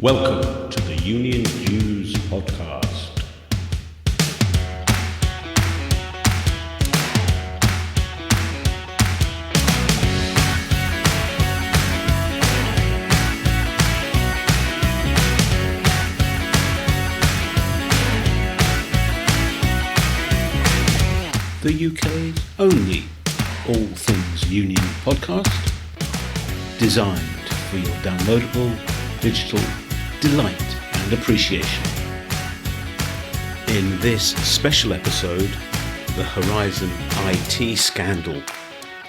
Welcome to the Union News Podcast. The UK's only all things union podcast, designed for your downloadable digital delight and appreciation. In this special episode, the Horizon IT scandal,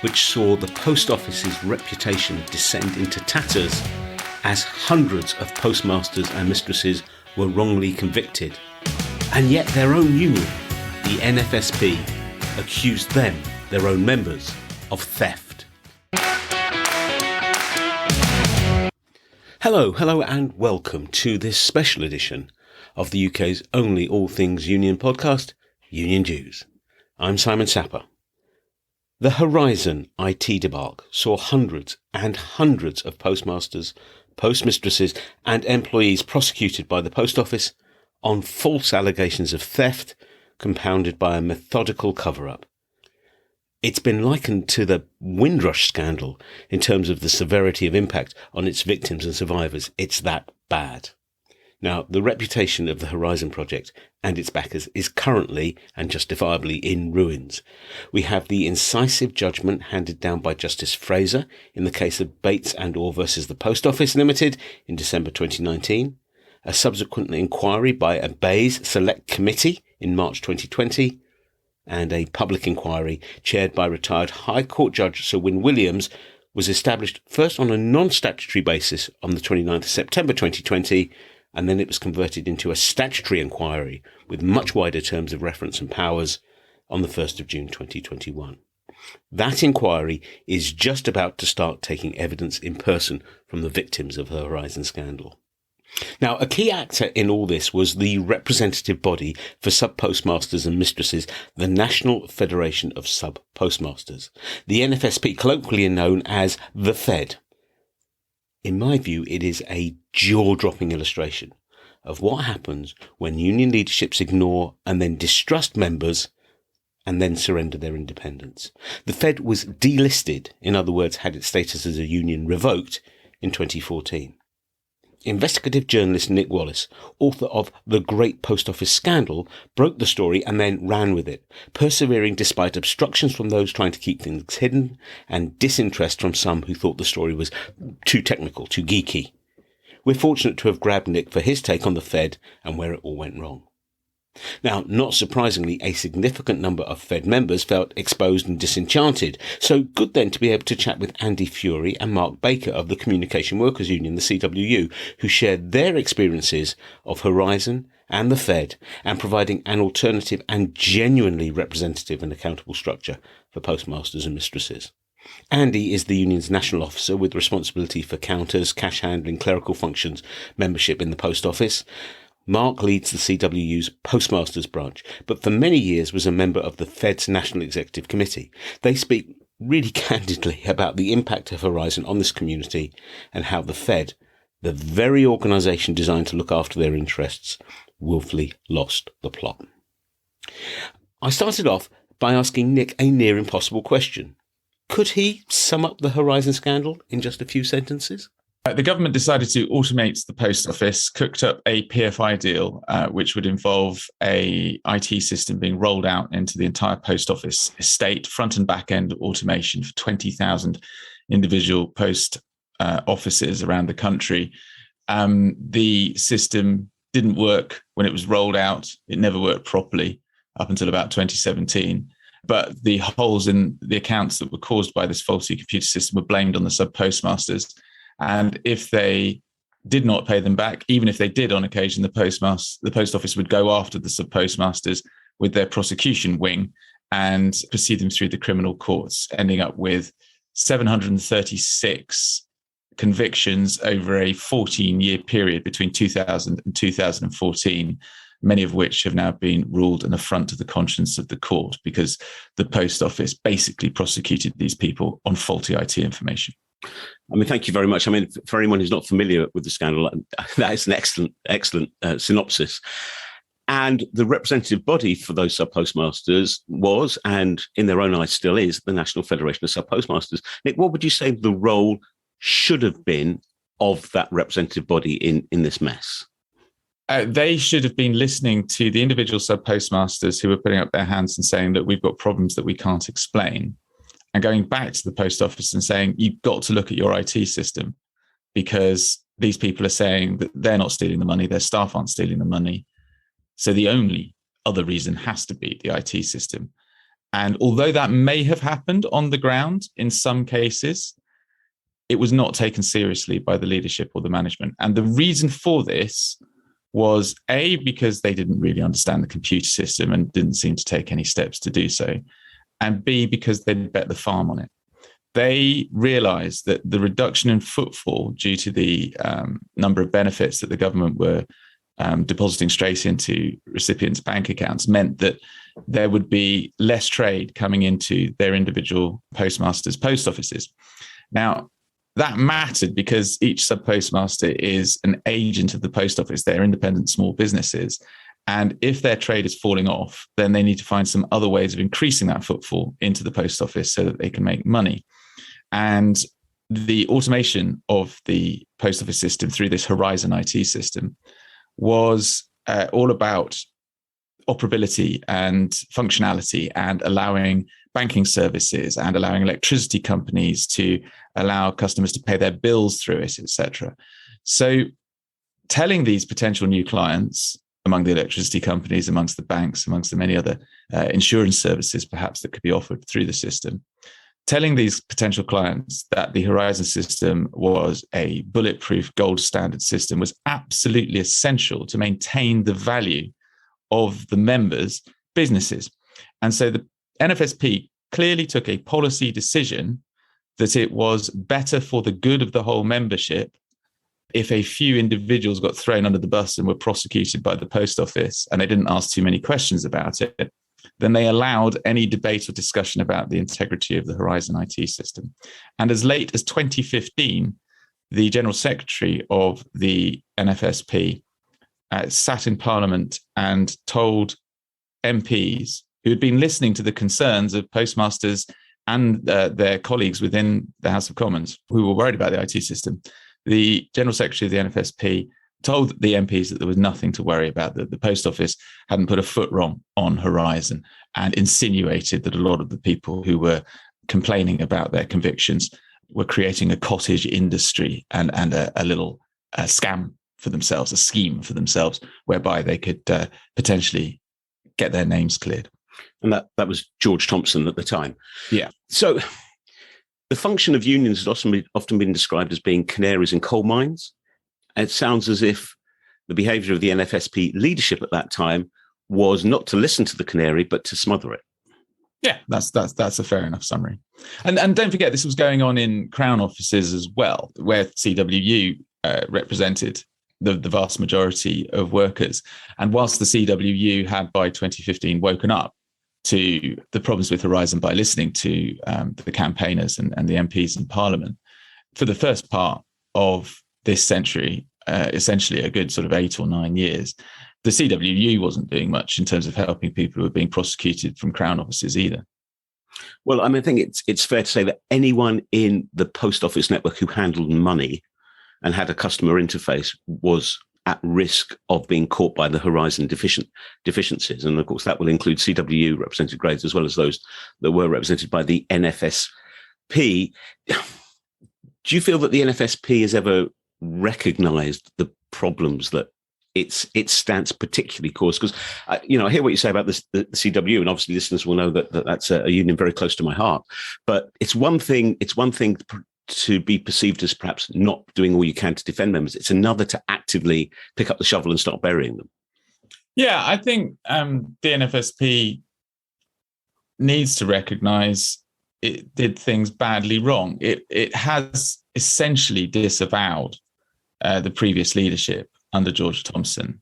which saw the post office's reputation descend into tatters as hundreds of postmasters and mistresses were wrongly convicted, and yet their own union, the NFSP, accused them, their own members, of theft. Hello and welcome to this special edition of the UK's only all things union podcast, Union News. I'm Simon Sapper. The Horizon IT debacle saw hundreds and hundreds of postmasters, postmistresses and employees prosecuted by the Post Office on false allegations of theft, compounded by a methodical cover-up. It's been likened to the Windrush scandal in terms of the severity of impact on its victims and survivors. It's that bad. Now, the reputation of the Horizon project and its backers is currently and justifiably in ruins. We have the incisive judgment handed down by Justice Fraser in the case of Bates and Orr versus the Post Office Limited in December 2019, a subsequent inquiry by a Bayes Select Committee in March 2020, and a public inquiry chaired by retired High Court Judge Sir Win Williams was established first on a non-statutory basis on the 29th of September 2020, and then it was converted into a statutory inquiry with much wider terms of reference and powers on the 1st of June 2021. That inquiry is just about to start taking evidence in person from the victims of the Horizon scandal. Now, a key actor in all this was the representative body for sub-postmasters and mistresses, the National Federation of Sub-Postmasters, the NFSP, colloquially known as the Fed. In my view, it is a jaw-dropping illustration of what happens when union leaderships ignore and then distrust members and then surrender their independence. The Fed was delisted, in other words, had its status as a union revoked in 2014. Investigative journalist Nick Wallace, author of The Great Post Office Scandal, broke the story and then ran with it, persevering despite obstructions from those trying to keep things hidden and disinterest from some who thought the story was too technical, too geeky. We're fortunate to have grabbed Nick for his take on the Fed and where it all went wrong. Now, not surprisingly, a significant number of Fed members felt exposed and disenchanted, so good then to be able to chat with Andy Fury and Mark Baker of the Communication Workers Union, the CWU, who shared their experiences of Horizon and the Fed and providing an alternative and genuinely representative and accountable structure for postmasters and mistresses. Andy is the union's national officer with responsibility for counters, cash handling, clerical functions, membership in the post office. Mark leads the CWU's Postmasters branch, but for many years was a member of the Fed's National Executive Committee. They speak really candidly about the impact of Horizon on this community and how the Fed, the very organisation designed to look after their interests, willfully lost the plot. I started off by asking Nick a near impossible question. Could he sum up the Horizon scandal in just a few sentences? The government decided to automate the post office, cooked up a PFI deal, which would involve a IT system being rolled out into the entire post office estate, front and back end automation for 20,000 individual post offices around the country. The system didn't work when it was rolled out. It never worked properly up until about 2017. But the holes in the accounts that were caused by this faulty computer system were blamed on the sub-postmasters. And if they did not pay them back, even if they did on occasion, the post office would go after the sub-postmasters with their prosecution wing and pursue them through the criminal courts, ending up with 736 convictions over a 14-year period between 2000 and 2014, many of which have now been ruled an affront to the conscience of the court because the post office basically prosecuted these people on faulty IT information. I mean, thank you very much. I mean, for anyone who's not familiar with the scandal, that is an excellent synopsis. And the representative body for those sub-postmasters was, and in their own eyes still is, the National Federation of Sub-Postmasters. Nick, what would you say the role should have been of that representative body in this mess? They should have been listening to the individual sub-postmasters who were putting up their hands and saying that we've got problems that we can't explain, and going back to the post office and saying, you've got to look at your IT system, because these people are saying that they're not stealing the money, their staff aren't stealing the money. So the only other reason has to be the IT system. And although that may have happened on the ground in some cases, it was not taken seriously by the leadership or the management. And the reason for this was A, because they didn't really understand the computer system and didn't seem to take any steps to do so, and B, because they'd bet the farm on it. They realized that the reduction in footfall due to the number of benefits that the government were depositing straight into recipients' bank accounts meant that there would be less trade coming into their individual postmasters' post offices. Now, that mattered because each sub-postmaster is an agent of the post office. They're independent small businesses. And if their trade is falling off, then they need to find some other ways of increasing that footfall into the post office so that they can make money. And the automation of the post office system through this Horizon IT system was all about operability and functionality, and allowing banking services and allowing electricity companies to allow customers to pay their bills through it, etc. So telling these potential new clients, among the electricity companies, amongst the banks, amongst the many other insurance services perhaps that could be offered through the system, telling these potential clients that the Horizon system was a bulletproof gold standard system was absolutely essential to maintain the value of the members' businesses. And so the NFSP clearly took a policy decision that it was better for the good of the whole membership if a few individuals got thrown under the bus and were prosecuted by the post office, and they didn't ask too many questions about it, then they allowed any debate or discussion about the integrity of the Horizon IT system. And as late as 2015, the General Secretary of the NFSP sat in Parliament and told MPs who had been listening to the concerns of postmasters and their colleagues within the House of Commons who were worried about the IT system. The General Secretary of the NFSP told the MPs that there was nothing to worry about, that the post office hadn't put a foot wrong on Horizon, and insinuated that a lot of the people who were complaining about their convictions were creating a cottage industry and a little scam for themselves, a scheme for themselves, whereby they could potentially get their names cleared. And that was George Thompson at the time. Yeah. So the function of unions has often been described as being canaries in coal mines. It sounds as if the behaviour of the NFSP leadership at that time was not to listen to the canary, but to smother it. Yeah, that's a fair enough summary. And don't forget, this was going on in Crown offices as well, where CWU represented the vast majority of workers. And whilst the CWU had by 2015 woken up to the problems with Horizon by listening to the campaigners and the MPs in Parliament, for the first part of this century, essentially a good sort of 8 or 9 years, the CWU wasn't doing much in terms of helping people who were being prosecuted from Crown offices either. Well, I mean, I think it's fair to say that anyone in the post office network who handled money and had a customer interface was at risk of being caught by the Horizon deficiencies. And of course, that will include CWU represented grades as well as those that were represented by the NFSP. Do you feel that the NFSP has ever recognised the problems that its stance particularly caused? Because I hear what you say about the CWU, and obviously listeners will know that that's a union very close to my heart. But it's one thing to be perceived as perhaps not doing all you can to defend members. It's another to actively pick up the shovel and start burying them. Yeah, I think the NFSP needs to recognise it did things badly wrong. It has essentially disavowed the previous leadership under George Thompson,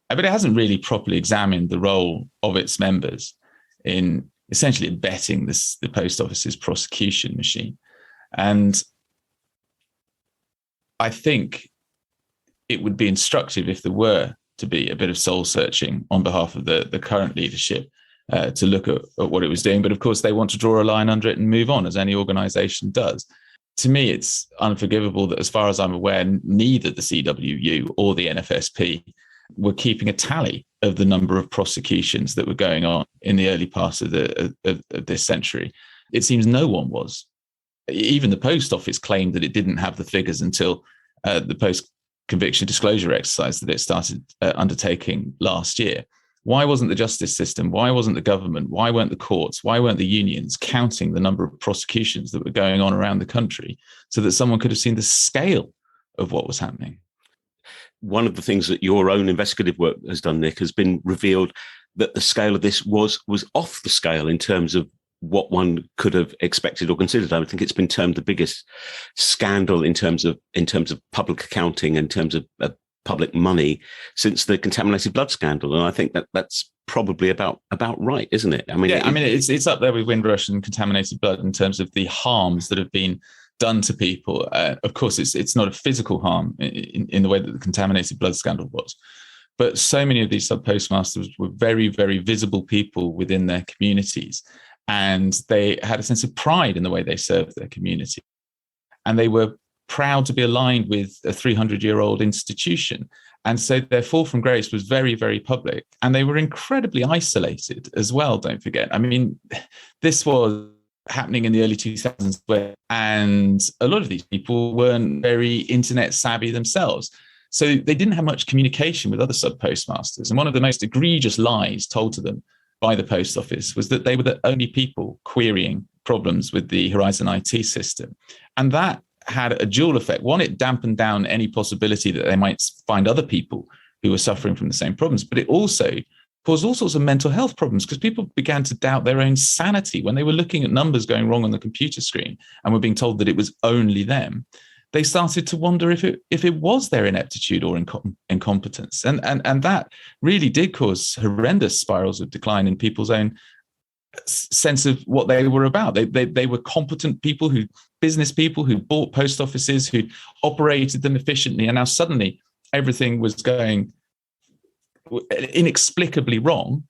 but it hasn't really properly examined the role of its members in essentially abetting the post office's prosecution machine. And I think it would be instructive if there were to be a bit of soul searching on behalf of the current leadership to look at what it was doing. But of course, they want to draw a line under it and move on, as any organization does. To me, it's unforgivable that, as far as I'm aware, neither the CWU or the NFSP were keeping a tally of the number of prosecutions that were going on in the early part of this century. It seems no one was. Even the Post Office claimed that it didn't have the figures until the post-conviction disclosure exercise that it started undertaking last year. Why wasn't the justice system, why wasn't the government, why weren't the courts, why weren't the unions counting the number of prosecutions that were going on around the country so that someone could have seen the scale of what was happening? One of the things that your own investigative work has done, Nick, has been revealed that the scale of this was off the scale in terms of what one could have expected or considered. I think it's been termed the biggest scandal in terms of public accounting, in terms of public money, since the contaminated blood scandal. And I think that's probably about right, isn't it? I mean, it's up there with Windrush and contaminated blood in terms of the harms that have been done to people. Of course, it's not a physical harm in the way that the contaminated blood scandal was. But so many of these sub-postmasters were very, very visible people within their communities. And they had a sense of pride in the way they served their community. And they were proud to be aligned with a 300-year-old institution. And so their fall from grace was very, very public. And they were incredibly isolated as well, don't forget. I mean, this was happening in the early 2000s, and a lot of these people weren't very internet savvy themselves. So they didn't have much communication with other sub-postmasters. And one of the most egregious lies told to them by the Post Office was that they were the only people querying problems with the Horizon IT system. And that had a dual effect. One, it dampened down any possibility that they might find other people who were suffering from the same problems, but it also caused all sorts of mental health problems because people began to doubt their own sanity when they were looking at numbers going wrong on the computer screen and were being told that it was only them. They started to wonder if it was their ineptitude or incompetence. And that really did cause horrendous spirals of decline in people's own sense of what they were about. They were competent people, business people who bought post offices, who operated them efficiently. And now suddenly everything was going inexplicably wrong.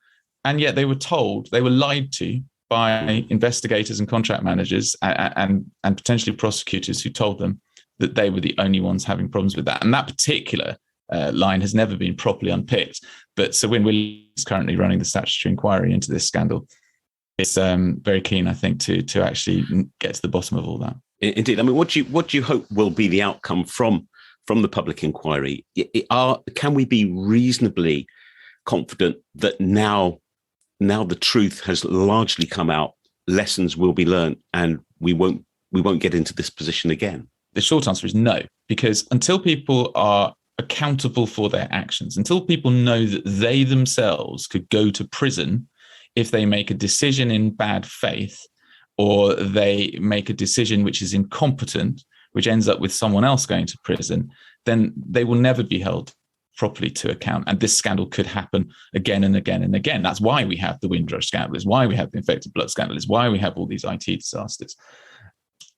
And yet they were lied to by investigators and contract managers and potentially prosecutors who told them that they were the only ones having problems with that. And that particular line has never been properly unpicked. But Sir Win Williams is currently running the statutory inquiry into this scandal. It's very keen, I think, to actually get to the bottom of all that. Indeed. I mean, what do you hope will be the outcome from the public inquiry? Can we be reasonably confident that now the truth has largely come out, lessons will be learned, and we won't get into this position again? The short answer is no, because until people are accountable for their actions, until people know that they themselves could go to prison if they make a decision in bad faith, or they make a decision which is incompetent, which ends up with someone else going to prison, then they will never be held properly to account. And this scandal could happen again and again and again. That's why we have the Windrush scandal, is why we have the infected blood scandal, is why we have all these IT disasters.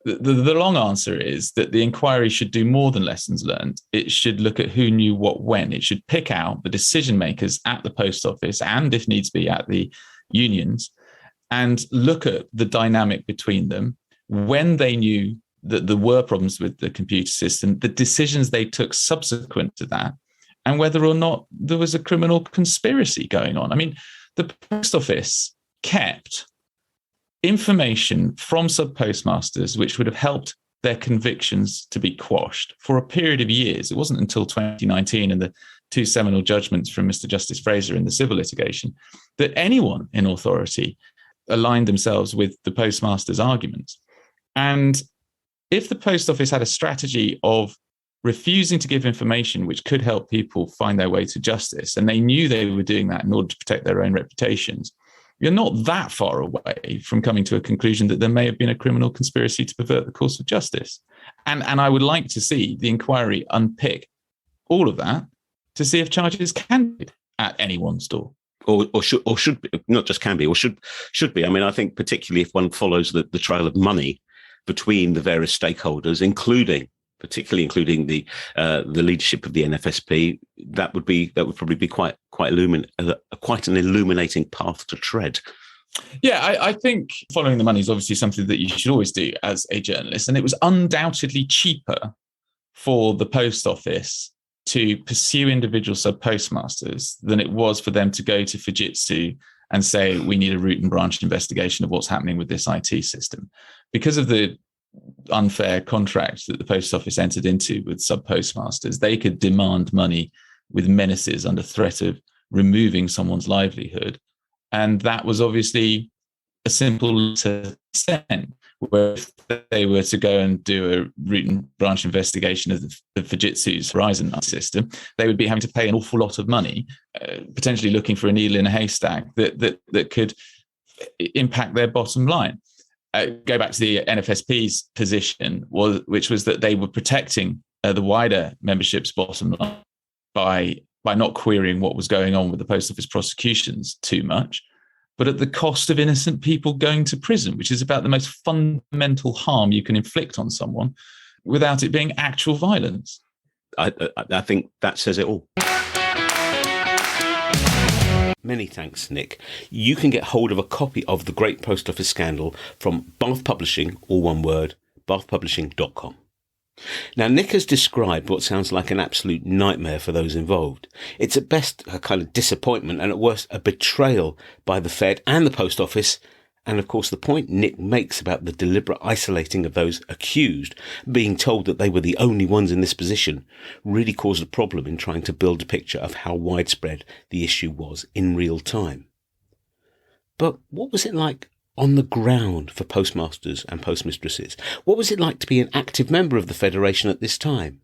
The long answer is that the inquiry should do more than lessons learned. It should look at who knew what when. It should pick out the decision makers at the Post Office and, if needs be, at the unions, and look at the dynamic between them when they knew that there were problems with the computer system, the decisions they took subsequent to that, and whether or not there was a criminal conspiracy going on. I mean, the Post Office kept information from sub-postmasters which would have helped their convictions to be quashed for a period of years. It wasn't until 2019 and the two seminal judgments from Mr. Justice Fraser in the civil litigation that anyone in authority aligned themselves with the postmasters' arguments. And if the Post Office had a strategy of refusing to give information which could help people find their way to justice, and they knew they were doing that in order to protect their own reputations, you're not that far away from coming to a conclusion that there may have been a criminal conspiracy to pervert the course of justice. And I would like to see the inquiry unpick all of that to see if charges can be at anyone's door. Or should be, not just can be, or should be. I mean, I think particularly if one follows the trail of money between the various stakeholders, including particularly including the leadership of the NFSP, that would probably be quite an illuminating path to tread. Yeah, I think following the money is obviously something that you should always do as a journalist. And it was undoubtedly cheaper for the post office to pursue individual sub-postmasters than it was for them to go to Fujitsu and say, we need a root and branch investigation of what's happening with this IT system. Because of the unfair contract that the post office entered into with sub-postmasters, they could demand money with menaces under threat of removing someone's livelihood. And that was obviously a simple to send, where if they were to go and do a root and branch investigation of the Fujitsu's Horizon system, they would be having to pay an awful lot of money, potentially looking for a needle in a haystack that could impact their bottom line. Go back to the NFSP's position, which was that they were protecting the wider membership's bottom line by not querying what was going on with the post office prosecutions too much, but at the cost of innocent people going to prison, which is about the most fundamental harm you can inflict on someone without it being actual violence. I think that says it all. Many thanks, Nick. You can get hold of a copy of The Great Post Office Scandal from Bath Publishing, all one word, bathpublishing.com. Now, Nick has described what sounds like an absolute nightmare for those involved. It's at best a kind of disappointment and at worst a betrayal by the Fed and the Post Office. And of course, the point Nick makes about the deliberate isolating of those accused, being told that they were the only ones in this position, really caused a problem in trying to build a picture of how widespread the issue was in real time. But what was it like on the ground for postmasters and postmistresses? What was it like to be an active member of the Federation at this time?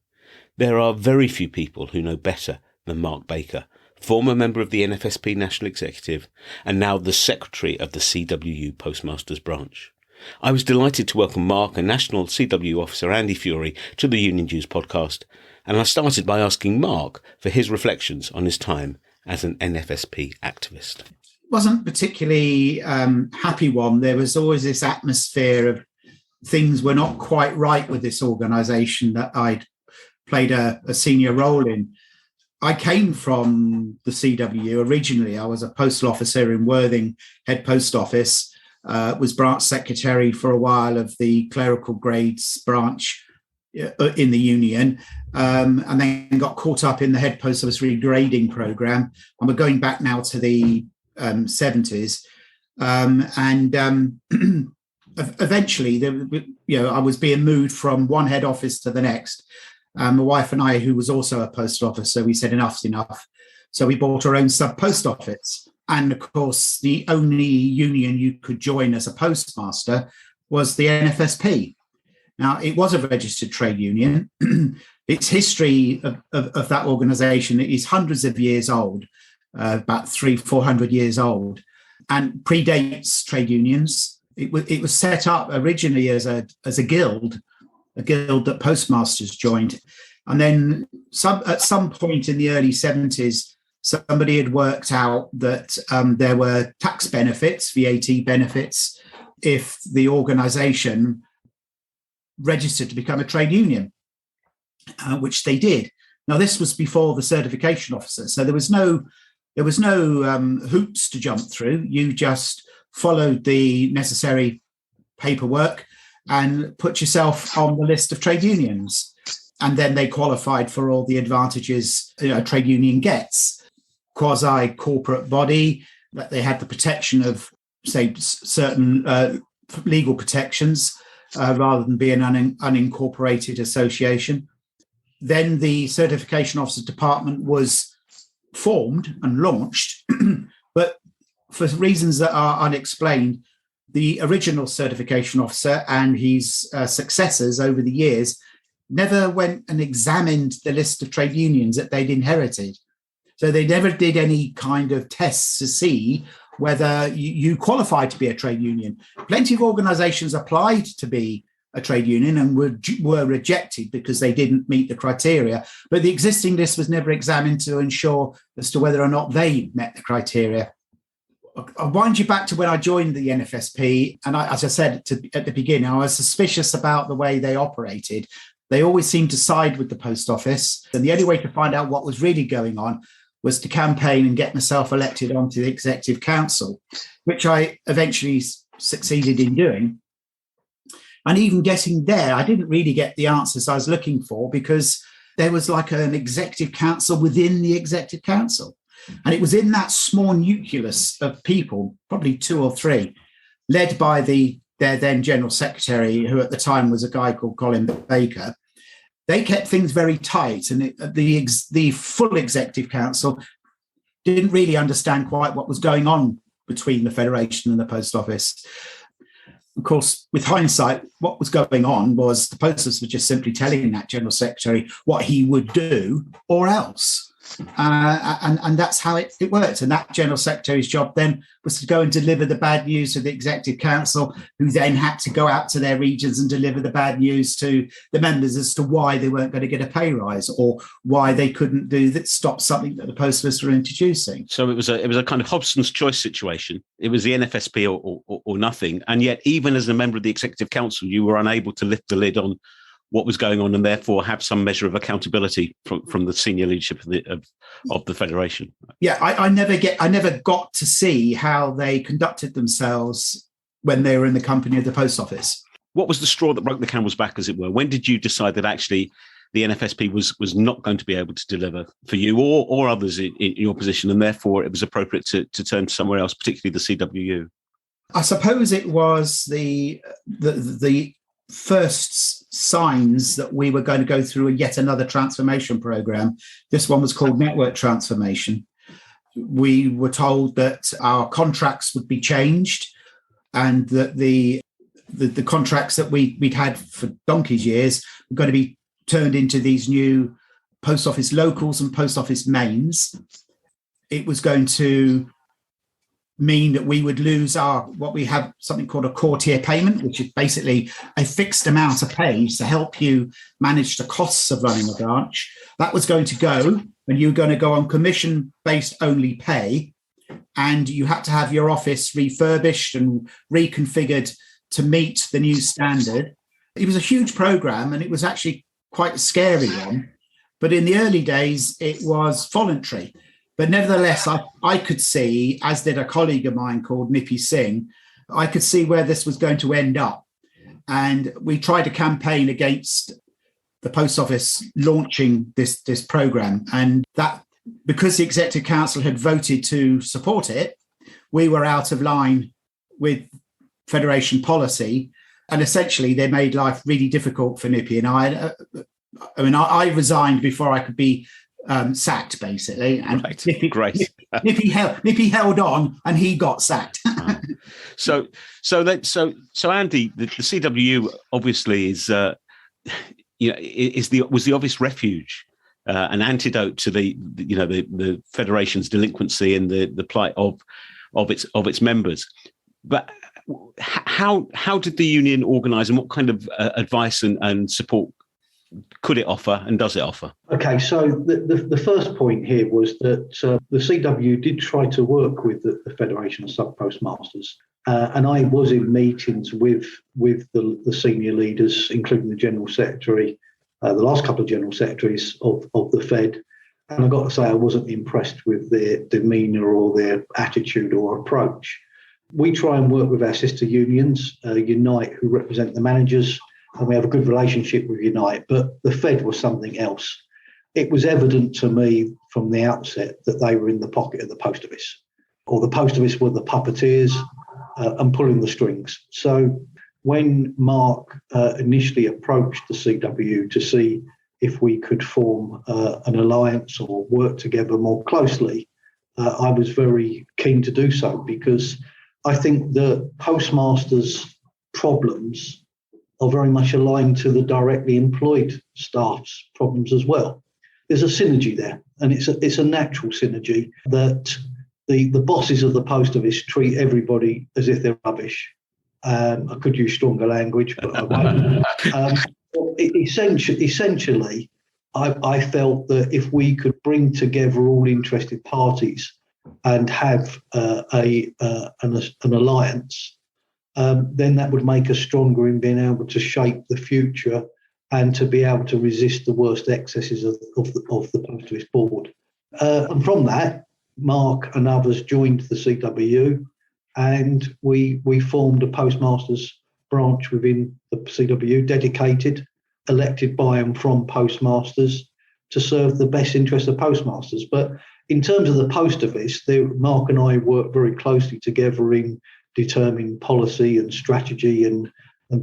There are very few people who know better than Mark Baker, former member of the NFSP National Executive and now the Secretary of the CWU Postmasters Branch. I was delighted to welcome Mark and National CWU Officer Andy Fury to the Union Dues podcast, and I started by asking Mark for his reflections on his time as an NFSP activist. Wasn't particularly happy one. There was always this atmosphere of things were not quite right with this organisation that I'd played a senior role in. I came from the CWU originally. I was a postal officer in Worthing Head Post Office, was branch secretary for a while of the clerical grades branch in the union, and then got caught up in the Head Post Office regrading programme. And we're going back now to the 70s, and eventually, I was being moved from one head office to the next. My wife and I, who was also a post officer, we said enough's enough. So we bought our own sub-post office. And of course, the only union you could join as a postmaster was the NFSP. Now, it was a registered trade union. Its history of that organisation is hundreds of years old, about 300-400 years old, and predates trade unions. It was set up originally as a guild that postmasters joined. And then at some point in the early 70s, somebody had worked out that there were tax benefits, VAT benefits, if the organisation registered to become a trade union, which they did. Now, this was before the certification officer, so there was no hoops to jump through. You just followed the necessary paperwork and put yourself on the list of trade unions. And then they qualified for all the advantages a trade union gets. Quasi-corporate body, that they had the protection of, say, certain legal protections rather than being an unincorporated association. Then the certification officer department was formed and launched, but for reasons that are unexplained, the original certification officer and his successors over the years never went and examined the list of trade unions that they'd inherited. So they never did any kind of tests to see whether you qualified to be a trade union. Plenty of organisations applied to be a trade union and were rejected because they didn't meet the criteria. But the existing list was never examined to ensure as to whether or not they met the criteria. I'll wind you back to when I joined the NFSP. And as I said at the beginning, I was suspicious about the way they operated. They always seemed to side with the post office. And the only way to find out what was really going on was to campaign and get myself elected onto the Executive Council, which I eventually succeeded in doing. And even getting there, I didn't really get the answers I was looking for, because there was like an Executive Council within the Executive Council. And it was in that small nucleus of people, probably 2 or 3, led by their then General Secretary, who at the time was a guy called Colin Baker. They kept things very tight, and the full Executive Council didn't really understand quite what was going on between the Federation and the Post Office. Of course, with hindsight, what was going on was the Post Office was just simply telling that General Secretary what he would do or else. And that's how it worked. And that General Secretary's job then was to go and deliver the bad news to the Executive Council, who then had to go out to their regions and deliver the bad news to the members as to why they weren't going to get a pay rise, or why they couldn't stop something that the Post Office were introducing. So it was a kind of Hobson's choice situation. It was the NFSP or nothing. And yet, even as a member of the Executive Council, you were unable to lift the lid on what was going on, and therefore have some measure of accountability from the senior leadership of the Federation. Yeah, I never got to see how they conducted themselves when they were in the company of the Post Office. What was the straw that broke the camel's back, as it were? When did you decide that actually the NFSP was not going to be able to deliver for you or others in your position, and therefore it was appropriate to turn to somewhere else, particularly the CWU? I suppose it was the first signs that we were going to go through yet another transformation program. This one was called Network Transformation. We were told that our contracts would be changed, and that the contracts that we'd had for donkey's years were going to be turned into these new post office locals and post office mains. It was going to mean that we would lose what we have something called a core tier payment, which is basically a fixed amount of pay to help you manage the costs of running a branch. That was going to go, and you were going to go on commission-based only pay, and you had to have your office refurbished and reconfigured to meet the new standard. It was a huge program, and it was actually quite a scary one. But in the early days, it was voluntary. But nevertheless, I could see, as did a colleague of mine called Nippy Singh, I could see where this was going to end up. And we tried to campaign against the Post Office launching this program. And that, because the Executive Council had voted to support it, we were out of line with Federation policy. And essentially, they made life really difficult for Nippy and I. I resigned before I could be sacked, basically. And right. Nippy held on, and he got sacked. So Andy, the CWU obviously is was the obvious refuge, an antidote to the Federation's delinquency and the plight of its members. But how did the union organise, and what kind of advice and support could it offer, and does it offer? Okay, so the first point here was that the CW did try to work with the Federation of Sub-Postmasters, and I was in meetings with the senior leaders, including the General Secretary, the last couple of General Secretaries of the Fed, and I've got to say I wasn't impressed with their demeanour or their attitude or approach. We try and work with our sister unions, Unite, who represent the managers, and we have a good relationship with Unite, but the Fed was something else. It was evident to me from the outset that they were in the pocket of the Post Office, or the Post Office were the puppeteers and pulling the strings. So when Mark initially approached the CW to see if we could form an alliance or work together more closely, I was very keen to do so, because I think the postmasters' problems are very much aligned to the directly employed staff's problems as well. There's a synergy there, and it's a natural synergy that the bosses of the Post Office treat everybody as if they're rubbish. I could use stronger language, but I won't. Essentially, I felt that if we could bring together all interested parties and have an alliance, then that would make us stronger in being able to shape the future and to be able to resist the worst excesses of the Post Office Board. And from that, Mark and others joined the CWU, and we formed a Postmasters branch within the CWU, dedicated, elected by and from postmasters to serve the best interest of postmasters. But in terms of the Post Office, Mark and I work very closely together in determining policy and strategy and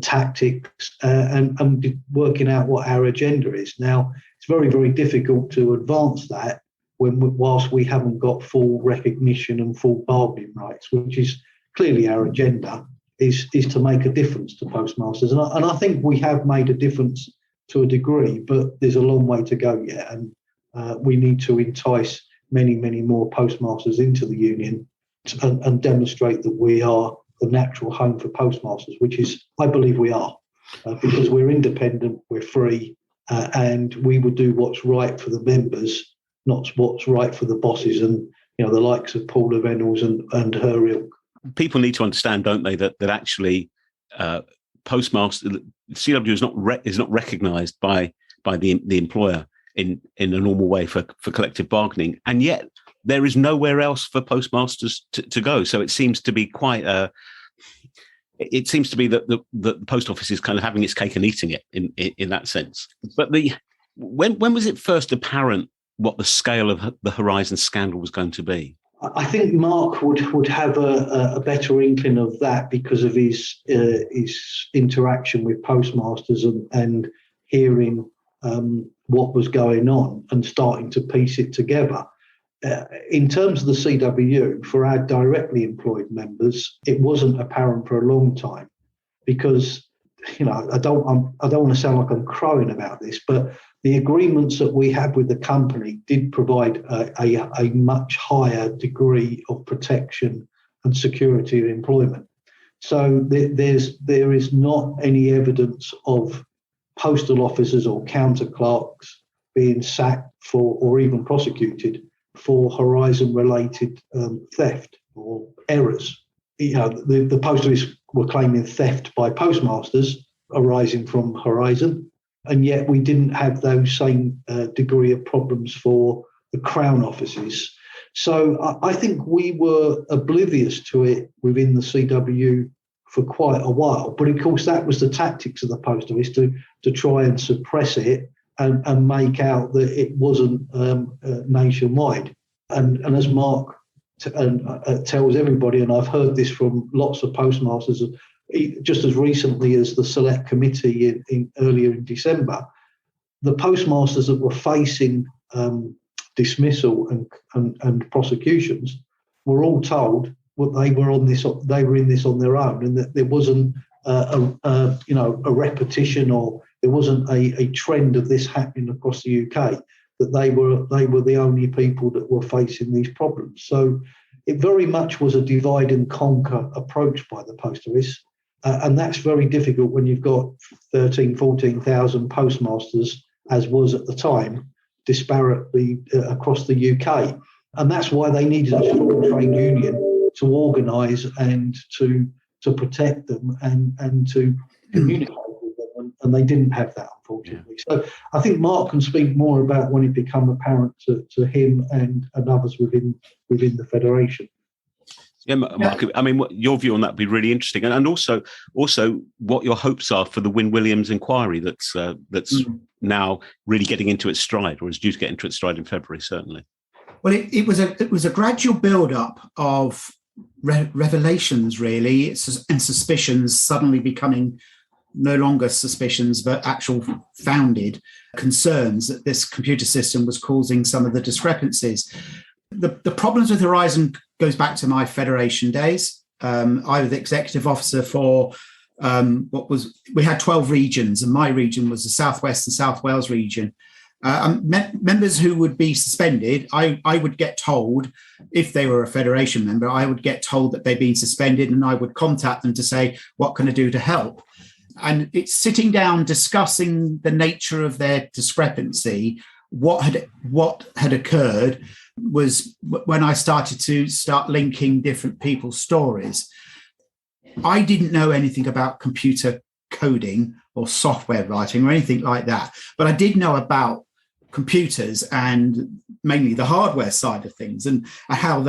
tactics and working out what our agenda is. Now, it's very, very difficult to advance that whilst we haven't got full recognition and full bargaining rights, which is clearly our agenda, is to make a difference to postmasters. And I think we have made a difference to a degree, but there's a long way to go yet. And we need to entice many, many more postmasters into the union and demonstrate that we are the natural home for postmasters, which is, I believe we are, because we're independent, we're free, and we will do what's right for the members, not what's right for the bosses and the likes of Paula Reynolds and her ilk. People need to understand, don't they, that actually postmaster CW is not recognised by the employer in a normal way for collective bargaining, and yet there is nowhere else for postmasters to go. So it seems to be that the post office is kind of having its cake and eating it in that sense. But when was it first apparent what the scale of the Horizon scandal was going to be? I think Mark would have a better inkling of that because of his interaction with postmasters and hearing what was going on and starting to piece it together. In terms of the CWU, for our directly employed members, it wasn't apparent for a long time because, I don't want to sound like I'm crowing about this, but the agreements that we had with the company did provide a much higher degree of protection and security of employment. So there is not any evidence of postal officers or counter clerks being sacked for or even prosecuted for Horizon-related theft or errors. The post office were claiming theft by postmasters arising from Horizon, and yet we didn't have those same degree of problems for the Crown offices. So I think we were oblivious to it within the CWU for quite a while. But of course, that was the tactics of the post office to try and suppress it and make out that it wasn't nationwide. And as Mark tells everybody, and I've heard this from lots of postmasters, just as recently as the select committee earlier in December, the postmasters that were facing dismissal and prosecutions were all told they were in this on their own, and that there wasn't a repetition, or there wasn't a trend of this happening across the UK, that they were the only people that were facing these problems. So it very much was a divide and conquer approach by the post office. And that's very difficult when you've got 14,000 postmasters, as was at the time, disparately across the UK. And that's why they needed a strong trade union to organise and to protect them and to communicate with them. And they didn't have that, unfortunately. Yeah. So I think Mark can speak more about when it became apparent to him and others within the Federation. Yeah, Mark, I mean, your view on that would be really interesting. And also what your hopes are for the Wynne-Williams inquiry that's now really getting into its stride, or is due to get into its stride in February, certainly. Well, it was a gradual build-up of revelations, really, and suspicions suddenly becoming no longer suspicions, but actual founded concerns that this computer system was causing some of the discrepancies. The problems with Horizon goes back to my Federation days. I was the executive officer for we had 12 regions, and my region was the South West and South Wales region. Members who would be suspended, I would get told, if they were a Federation member, I would get told that they'd been suspended, and I would contact them to say, what can I do to help? And it's sitting down, discussing the nature of their discrepancy, what had occurred, was when I started to linking different people's stories. I didn't know anything about computer coding or software writing or anything like that. But I did know about computers and mainly the hardware side of things and how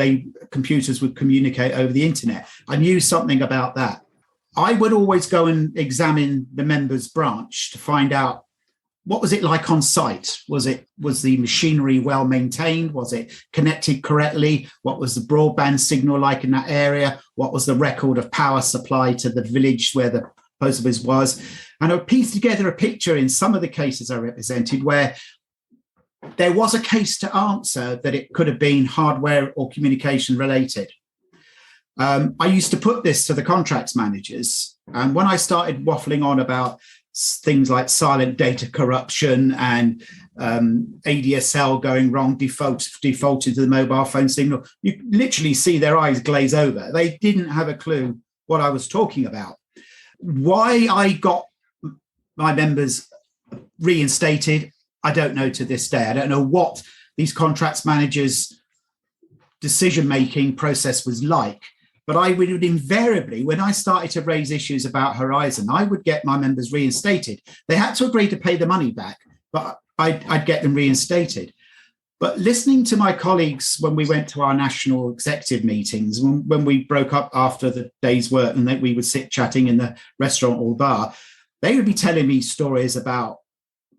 computers would communicate over the internet. I knew something about that. I would always go and examine the members' branch to find out what was it like on site. Was the machinery well maintained? Was it connected correctly? What was the broadband signal like in that area? What was the record of power supply to the village where the post office was? And I pieced together a picture in some of the cases I represented where there was a case to answer that it could have been hardware or communication related. I used to put this to the contracts managers. And when I started waffling on about things like silent data corruption and ADSL going wrong, defaulted to the mobile phone signal, you literally see their eyes glaze over. They didn't have a clue what I was talking about. Why I got my members reinstated, I don't know to this day. I don't know what these contracts managers' decision-making process was like. But I would invariably, when I started to raise issues about Horizon, I would get my members reinstated. They had to agree to pay the money back, but I'd get them reinstated. But listening to my colleagues when we went to our national executive meetings, when we broke up after the day's work and that we would sit chatting in the restaurant or bar, they would be telling me stories about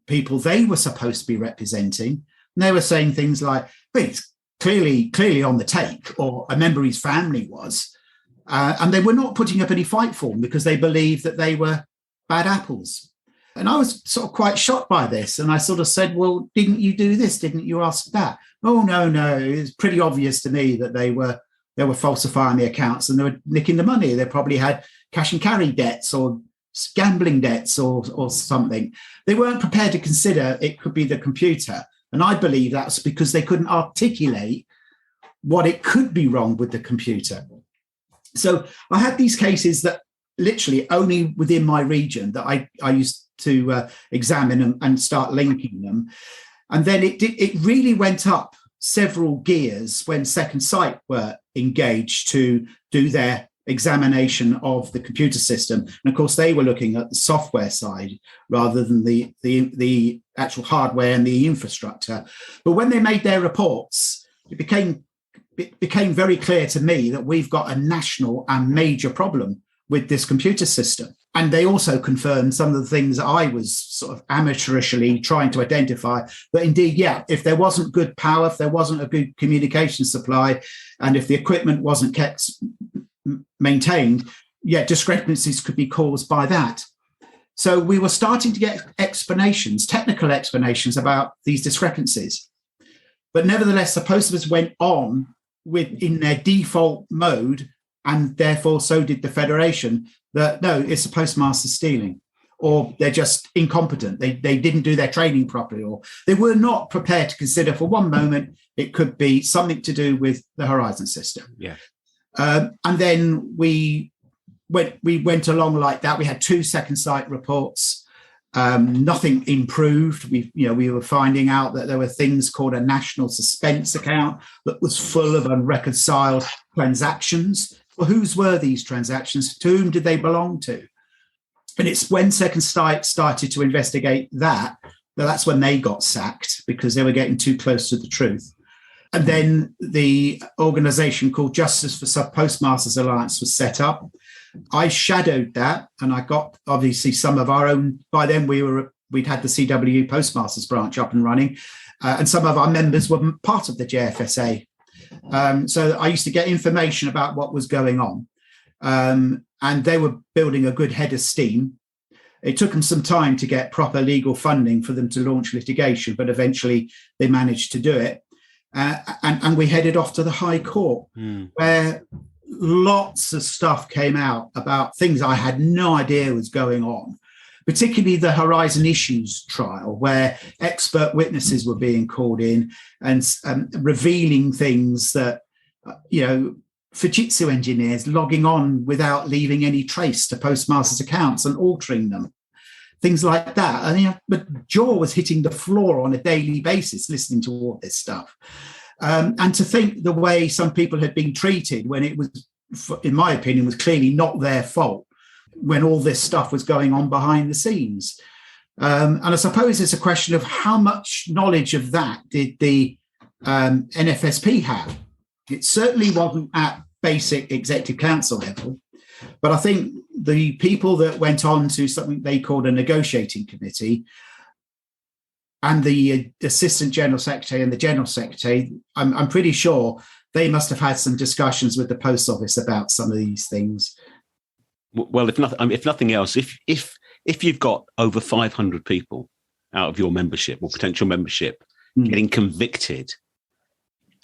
people they were supposed to be representing. And they were saying things like, well, it's clearly on the take, or a member of his family was. And they were not putting up any fight for them because they believed that they were bad apples. And I was sort of quite shocked by this. And I sort of said, well, didn't you do this? Didn't you ask that? Oh, no. It was pretty obvious to me that they were falsifying the accounts and they were nicking the money. They probably had cash and carry debts or gambling debts or something. They weren't prepared to consider it could be the computer. And I believe that's because they couldn't articulate what it could be wrong with the computer. So I had these cases that literally only within my region that I used to examine and start linking them. And then it really went up several gears when Second Sight were engaged to do their examination of the computer system. And of course, they were looking at the software side rather than the actual hardware and the infrastructure. But when they made their reports, it became very clear to me that we've got a national and major problem with this computer system. And they also confirmed some of the things that I was sort of amateurishly trying to identify, that indeed, yeah, if there wasn't good power, if there wasn't a good communication supply, and if the equipment wasn't kept maintained, yeah, discrepancies could be caused by that. So we were starting to get explanations, technical explanations about these discrepancies. But nevertheless, the post office went on in their default mode, and therefore so did the Federation, that no, it's the postmaster stealing, or they're just incompetent. They didn't do their training properly, or they were not prepared to consider for one moment it could be something to do with the Horizon system. Yeah. And then we went along like that. We had 2 Second Sight reports. Nothing improved. We were finding out that there were things called a national suspense account that was full of unreconciled transactions. Well, whose were these transactions? To whom did they belong to? And it's when Second Sight started to investigate that's when they got sacked, because they were getting too close to the truth. And then the organisation called Justice for Sub-Postmasters Alliance was set up. I shadowed that, and I got obviously some of our own. By then we'd had the CW Postmasters branch up and running, and some of our members were part of the JFSA. So I used to get information about what was going on, and they were building a good head of steam. It took them some time to get proper legal funding for them to launch litigation, but eventually they managed to do it. And we headed off to the High Court, where lots of stuff came out about things I had no idea was going on, particularly the Horizon Issues trial, where expert witnesses were being called in and revealing things that, Fujitsu engineers logging on without leaving any trace to postmasters' accounts and altering them. Things like that. And my jaw was hitting the floor on a daily basis listening to all this stuff. And to think the way some people had been treated when it was, in my opinion, was clearly not their fault. when all this stuff was going on behind the scenes. And I suppose it's a question of how much knowledge of that did the NFSP have. It certainly wasn't at basic executive council level, but I think the people that went on to something they called a negotiating committee and the assistant general secretary and the general secretary, I'm pretty sure they must have had some discussions with the post office about some of these things. Well, if nothing else, if you've got over 500 people out of your membership or potential membership getting convicted,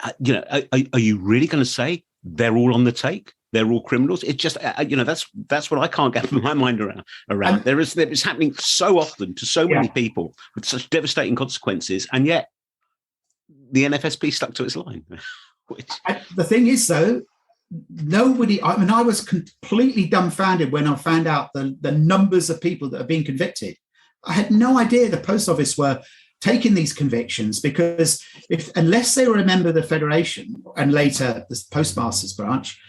are you really going to say they're all on the take? They're all criminals? It's just, that's what I can't get my mind around. It's happening so often to so many people with such devastating consequences, and yet the NFSP stuck to its line. The thing is, though, I was completely dumbfounded when I found out the numbers of people that have been convicted. I had no idea the post office were taking these convictions, because unless they were a member of the Federation and later the Postmasters branch,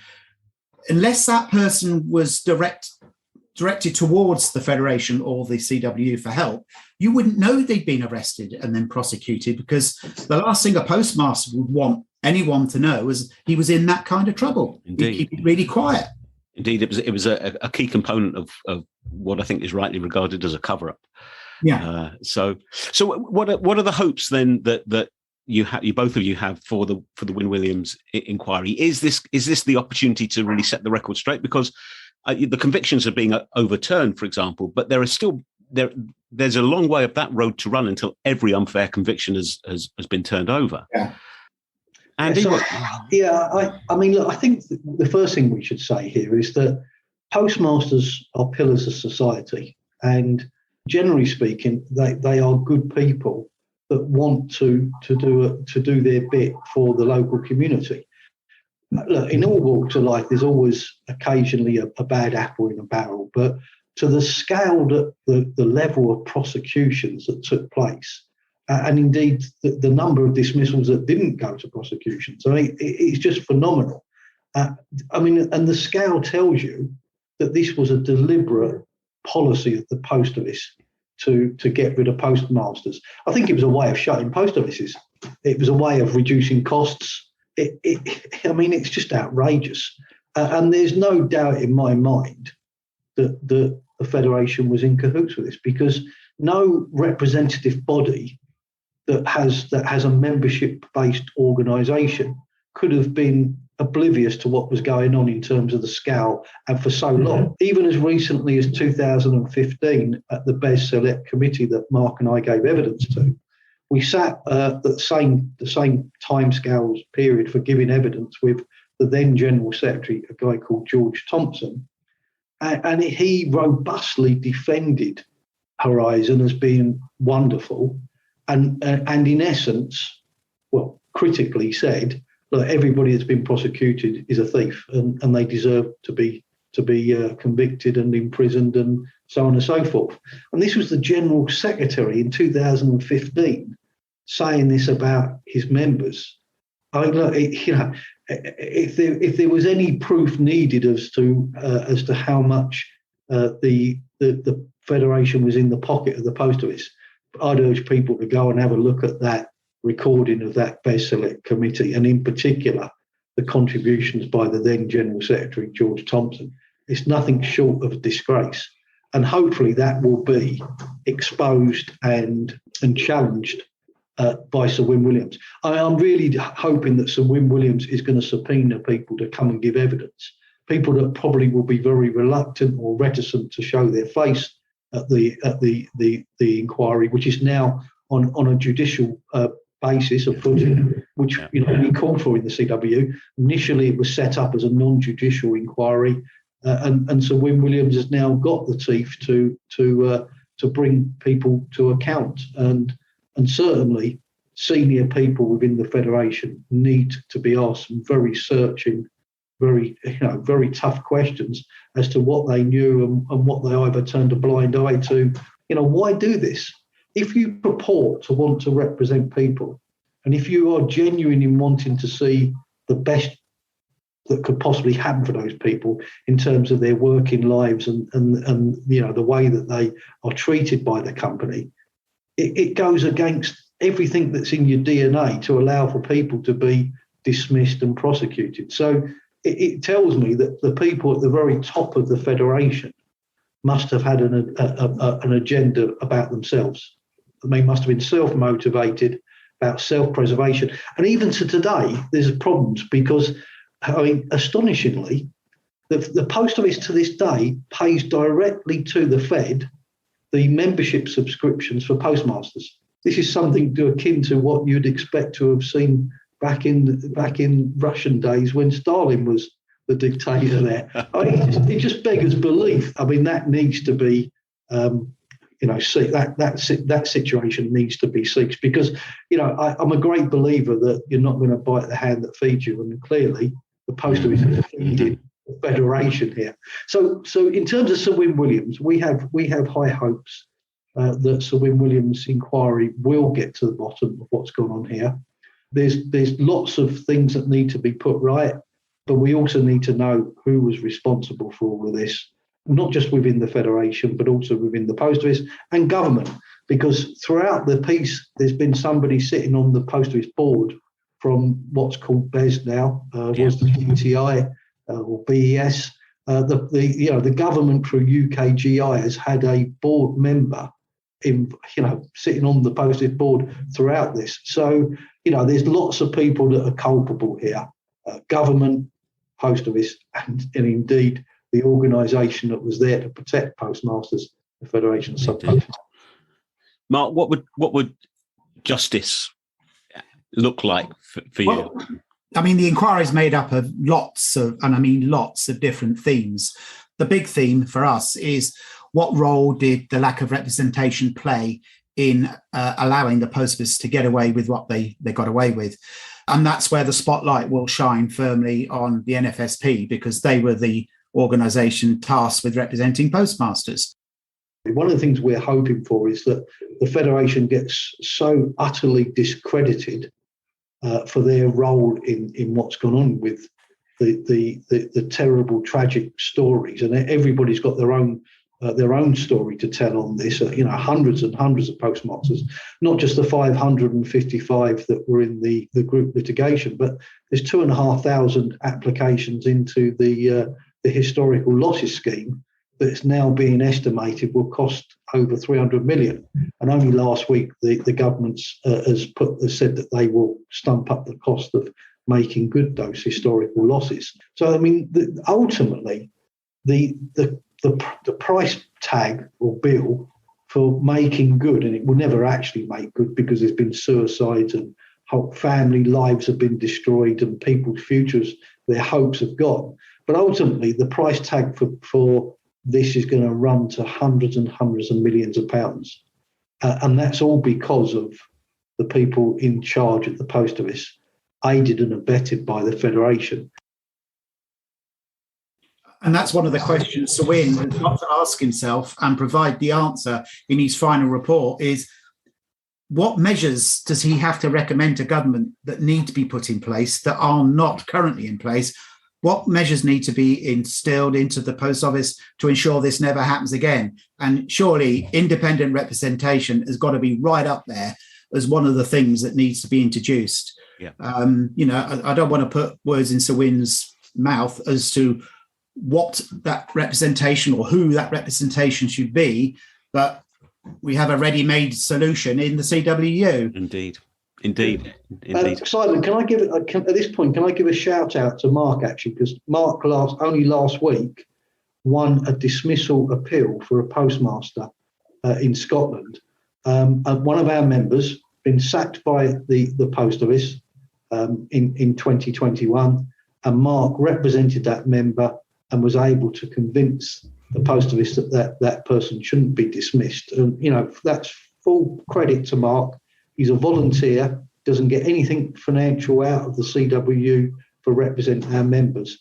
unless that person was directed towards the Federation or the CW for help, you wouldn't know they'd been arrested and then prosecuted, because the last thing a postmaster would want anyone to know is he was in that kind of trouble. Indeed. He'd keep it really quiet. Indeed, it was a key component of what I think is rightly regarded as a cover-up. Yeah. So what are the hopes then that you both of you have for the Wynne Williams inquiry? Is this the opportunity to really set the record straight? Because the convictions are being overturned, for example, but there are still there's a long way of that road to run until every unfair conviction has been turned over. Yeah. Andy, I mean, look, I think the first thing we should say here is that postmasters are pillars of society, and generally speaking, they are good people that want to do their bit for the local community. Look, in all walks of life, there's always occasionally a bad apple in a barrel, but to the scale that the level of prosecutions that took place, and indeed the number of dismissals that didn't go to prosecutions, I mean, it's just phenomenal. I mean, and the scale tells you that this was a deliberate policy of the post office to get rid of postmasters. I think it was a way of shutting post offices. It was a way of reducing costs. I mean, it's just outrageous. And there's no doubt in my mind that the Federation was in cahoots with this, because no representative body that has a membership-based organisation could have been oblivious to what was going on in terms of the scale, and for so long. Even as recently as 2015, at the BES Select Committee that Mark and I gave evidence to, we sat at the same timescales period for giving evidence with the then General Secretary, a guy called George Thompson, and he robustly defended Horizon as being wonderful, and in essence, well, critically said, look, everybody that's been prosecuted is a thief, and they deserve to be convicted and imprisoned and so on and so forth. And this was the General Secretary in 2015 saying this about his members. I mean, look, if there was any proof needed as to how much the Federation was in the pocket of the post office, I'd urge people to go and have a look at that recording of that BES Select Committee, and in particular the contributions by the then General Secretary George Thompson. It's nothing short of a disgrace, and hopefully that will be exposed and challenged by Sir Wynne Williams. I'm really hoping that Sir Wynne Williams is going to subpoena people to come and give evidence, people that probably will be very reluctant or reticent to show their face at the inquiry, which is now on a judicial basis of footing, which we called for in the CW. Initially, it was set up as a non-judicial inquiry, and so Wynne Williams has now got the teeth to bring people to account, and certainly senior people within the Federation need to be asked some very searching, very tough questions as to what they knew and what they either turned a blind eye to. Why do this? If you purport to want to represent people, and if you are genuine in wanting to see the best that could possibly happen for those people in terms of their working lives and the way that they are treated by the company. It goes against everything that's in your DNA to allow for people to be dismissed and prosecuted. So it tells me that the people at the very top of the Federation must have had an agenda about themselves. They must have been self-motivated about self-preservation. And even to today, there's problems because, astonishingly, the Post Office to this day pays directly to the Fed the membership subscriptions for postmasters. This is something akin to what you'd expect to have seen back in Russian days when Stalin was the dictator there. It just beggars belief. That needs to be, that situation needs to be ceased because, I'm a great believer that you're not going to bite the hand that feeds you, and clearly the Post Office is feeding the Federation here. So in terms of Sir Win Williams, we have high hopes that Sir Win Williams' inquiry will get to the bottom of what's gone on here. There's lots of things that need to be put right, but we also need to know who was responsible for all of this, not just within the Federation, but also within the Post Office and government, because throughout the piece, there's been somebody sitting on the Post Office board from what's called BES now, was the BTI or BES. The government through UKGI has had a board member sitting on the Post Office board throughout this. So, there's lots of people that are culpable here, government, Post Office, and indeed the organisation that was there to protect postmasters, the Federation of Sub-Postmasters. Mark, what would justice look like for you? Well, the inquiry is made up of lots of different themes. The big theme for us is what role did the lack of representation play in allowing the Post Office to get away with what they got away with? And that's where the spotlight will shine firmly on the NFSP, because they were the organisation tasked with representing postmasters. One of the things we're hoping for is that the Federation gets so utterly discredited for their role in what's gone on with the terrible, tragic stories, and everybody's got their own story to tell on this. Hundreds and hundreds of postmasters, not just the 555 that were in the group litigation, but there's 2,500 applications into the historical losses scheme that's now being estimated will cost over 300 million. And only last week, the government has said that they will stump up the cost of making good those historical losses. So, ultimately, the price tag or bill for making good, and it will never actually make good because there's been suicides and whole family lives have been destroyed and people's futures, their hopes have gone. But ultimately, the price tag for this is going to run to hundreds and hundreds of millions of pounds. And that's all because of the people in charge at the Post Office, aided and abetted by the Federation. And that's one of the questions Sir Win has got to ask himself and provide the answer in his final report is, what measures does he have to recommend to government that need to be put in place that are not currently in place? What measures need to be instilled into the Post Office to ensure this never happens again? And surely independent representation has got to be right up there as one of the things that needs to be introduced. Yeah. I don't want to put words in Sir Win's mouth as to what that representation or who that representation should be, but we have a ready-made solution in the CWU. Indeed. Simon, at this point, can I give a shout out to Mark, actually, because Mark only last week won a dismissal appeal for a postmaster in Scotland. And one of our members been sacked by the Post Office in 2021, and Mark represented that member and was able to convince the Post Office that person shouldn't be dismissed. And, that's full credit to Mark. He's a volunteer, doesn't get anything financial out of the CWU for representing our members.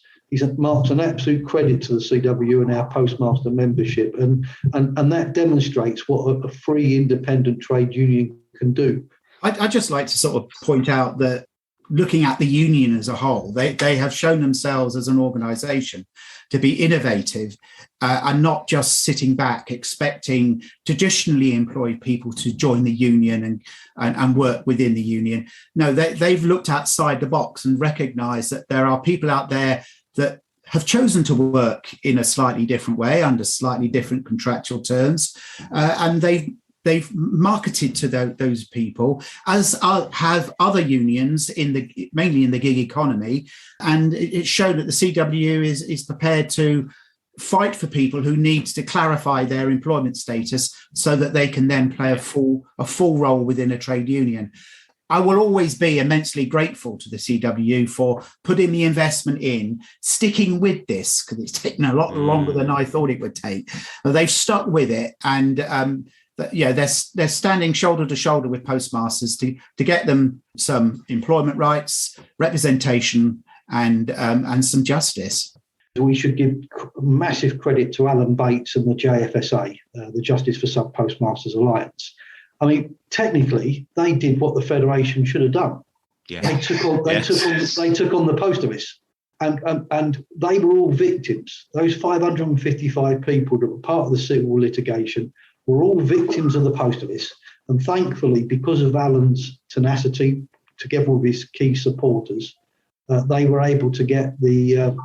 Mark's an absolute credit to the CWU and our postmaster membership. And that demonstrates what a free independent trade union can do. I'd just like to sort of point out that looking at the union as a whole, they have shown themselves as an organisation to be innovative and not just sitting back expecting traditionally employed people to join the union and work within the union. No, they've looked outside the box and recognised that there are people out there that have chosen to work in a slightly different way under slightly different contractual terms, and they've marketed to those people, as have other unions mainly in the gig economy, and it's shown that the CWU is prepared to fight for people who need to clarify their employment status so that they can then play a full role within a trade union. I will always be immensely grateful to the CWU for putting the investment in, sticking with this, because it's taken a lot longer than I thought it would take. But they've stuck with it, and they're standing shoulder to shoulder with Postmasters to get them some employment rights, representation, and some justice. We should give massive credit to Alan Bates and the JFSA, the Justice for Sub-Postmasters Alliance. I mean, technically, they did what the Federation should have done. Yeah. They took on the post office, and they were all victims. Those 555 people that were part of the civil litigation were all victims of the post office. And thankfully, because of Alan's tenacity, together with his key supporters, they were able to get the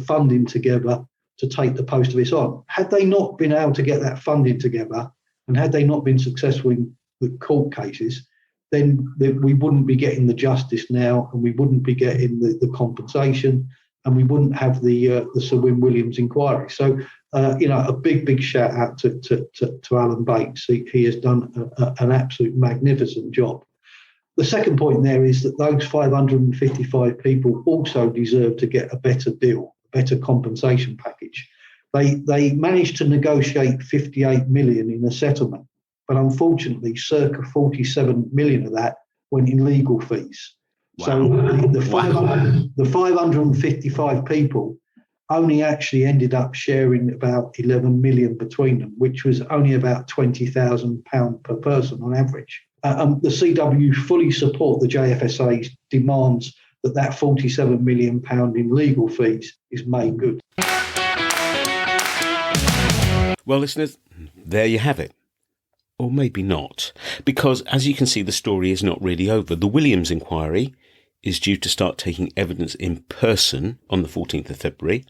funding together to take the post office on. Had they not been able to get that funding together, and had they not been successful in the court cases, then we wouldn't be getting the justice now, and we wouldn't be getting the compensation, and we wouldn't have the Sir Win Williams inquiry. So, a big shout out to Alan Bates. He has done an absolute magnificent job. The second point there is that those 555 people also deserve to get a better deal, a better compensation package. They managed to negotiate 58 million in a settlement, but unfortunately, circa 47 million of that went in legal fees. Wow. So the 555 people only actually ended up sharing about 11 million between them, which was only about £20,000 per person on average. The CW fully support the JFSA's demands that 47 million pound in legal fees is made good. Well, listeners, there you have it. Or maybe not, because as you can see, the story is not really over. The Williams inquiry is due to start taking evidence in person on the 14th of February.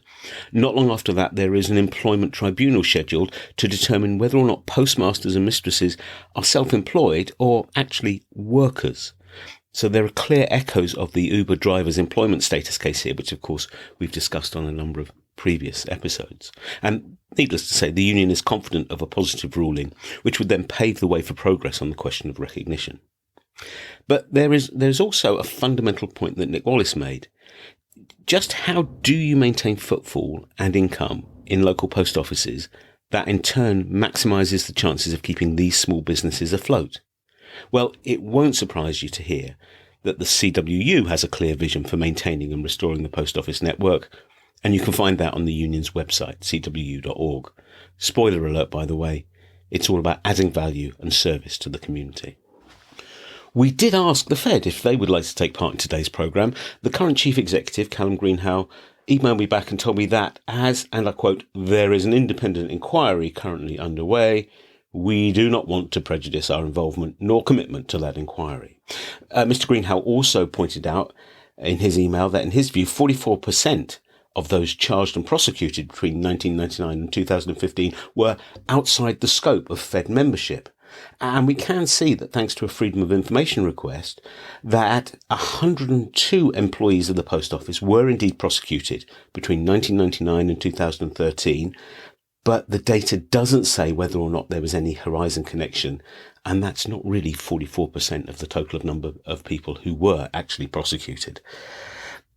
Not long after that, there is an employment tribunal scheduled to determine whether or not postmasters and mistresses are self-employed or actually workers. So there are clear echoes of the Uber driver's employment status case here, which of course we've discussed on a number of previous episodes. And needless to say, the union is confident of a positive ruling, which would then pave the way for progress on the question of recognition. But there's also a fundamental point that Nick Wallace made. Just how do you maintain footfall and income in local post offices that in turn maximises the chances of keeping these small businesses afloat? Well, it won't surprise you to hear that the CWU has a clear vision for maintaining and restoring the post office network, and you can find that on the union's website, cwu.org. Spoiler alert, by the way, it's all about adding value and service to the community. We did ask the Fed if they would like to take part in today's programme. The current chief executive, Callum Greenhow, emailed me back and told me that as, and I quote, there is an independent inquiry currently underway, we do not want to prejudice our involvement nor commitment to that inquiry. Mr. Greenhow also pointed out in his email that in his view, 44% of those charged and prosecuted between 1999 and 2015 were outside the scope of Fed membership. And we can see that thanks to a Freedom of Information request, that 102 employees of the Post Office were indeed prosecuted between 1999 and 2013, but the data doesn't say whether or not there was any Horizon connection, and that's not really 44% of the total number of people who were actually prosecuted.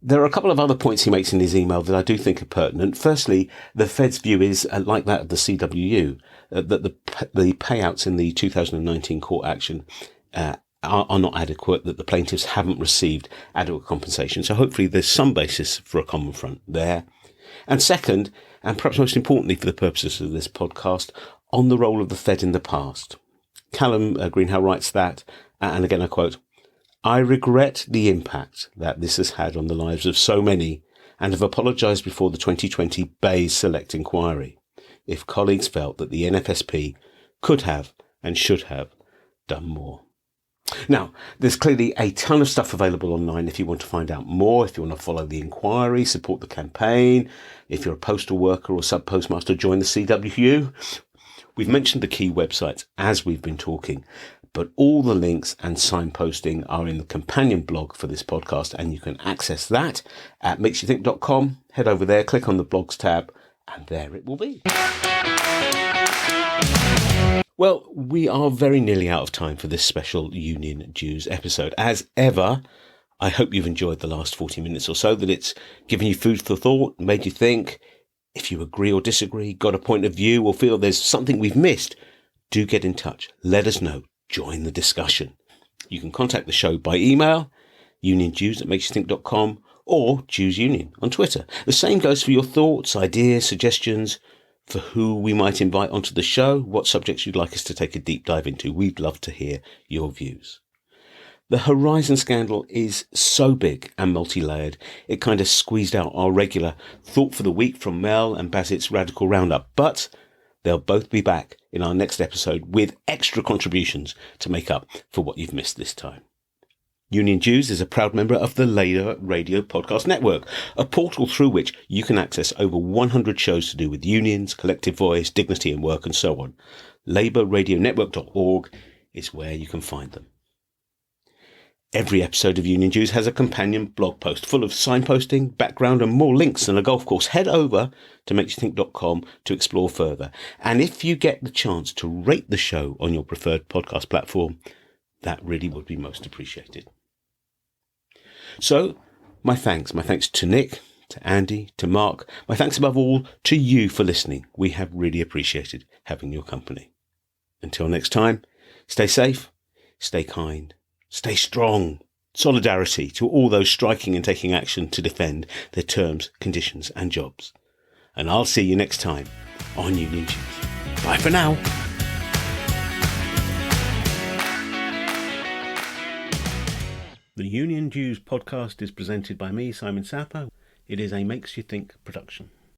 There are a couple of other points he makes in his email that I do think are pertinent. Firstly, the Fed's view is, like that of the CWU, that the payouts in the 2019 court action are not adequate, that the plaintiffs haven't received adequate compensation. So hopefully there's some basis for a common front there. And second, and perhaps most importantly for the purposes of this podcast, on the role of the Fed in the past. Callum Greenhow writes that, and again I quote, I regret the impact that this has had on the lives of so many and have apologised before the 2020 Bayes Select Inquiry if colleagues felt that the NFSP could have and should have done more. Now, there's clearly a ton of stuff available online if you want to find out more, if you want to follow the inquiry, support the campaign, if you're a postal worker or sub-postmaster, join the CWU. We've mentioned the key websites as we've been talking, but all the links and signposting are in the companion blog for this podcast, and you can access that at makesyouthink.com. Head over there, click on the blogs tab, and there it will be. Well, we are very nearly out of time for this special Union Dues episode. As ever, I hope you've enjoyed the last 40 minutes or so, that it's given you food for thought, made you think. If you agree or disagree, got a point of view, or feel there's something we've missed, do get in touch. Let us know. Join the discussion. You can contact the show by email, uniondues@makesyouthink.com, or Dues Union on Twitter. The same goes for your thoughts, ideas, suggestions for who we might invite onto the show, what subjects you'd like us to take a deep dive into. We'd love to hear your views. The Horizon scandal is so big and multi-layered, it kind of squeezed out our regular Thought for the Week from Mel and Bassett's Radical Roundup, but they'll both be back in our next episode with extra contributions to make up for what you've missed this time. Union Dues is a proud member of the Labour Radio Podcast Network, a portal through which you can access over 100 shows to do with unions, collective voice, dignity and work and so on. labourradionetwork.org is where you can find them. Every episode of Union Dues has a companion blog post full of signposting, background and more links than a golf course. Head over to makesyouthink.com to explore further. And if you get the chance to rate the show on your preferred podcast platform, that really would be most appreciated. So, my thanks to Nick, to Andy, to Mark. My thanks above all to you for listening. We have really appreciated having your company. Until next time, stay safe, stay kind, stay strong. Solidarity to all those striking and taking action to defend their terms, conditions and jobs. And I'll see you next time on Union Dues. Bye for now. The Union Dues podcast is presented by me, Simon Sapper. It is a Makes You Think production.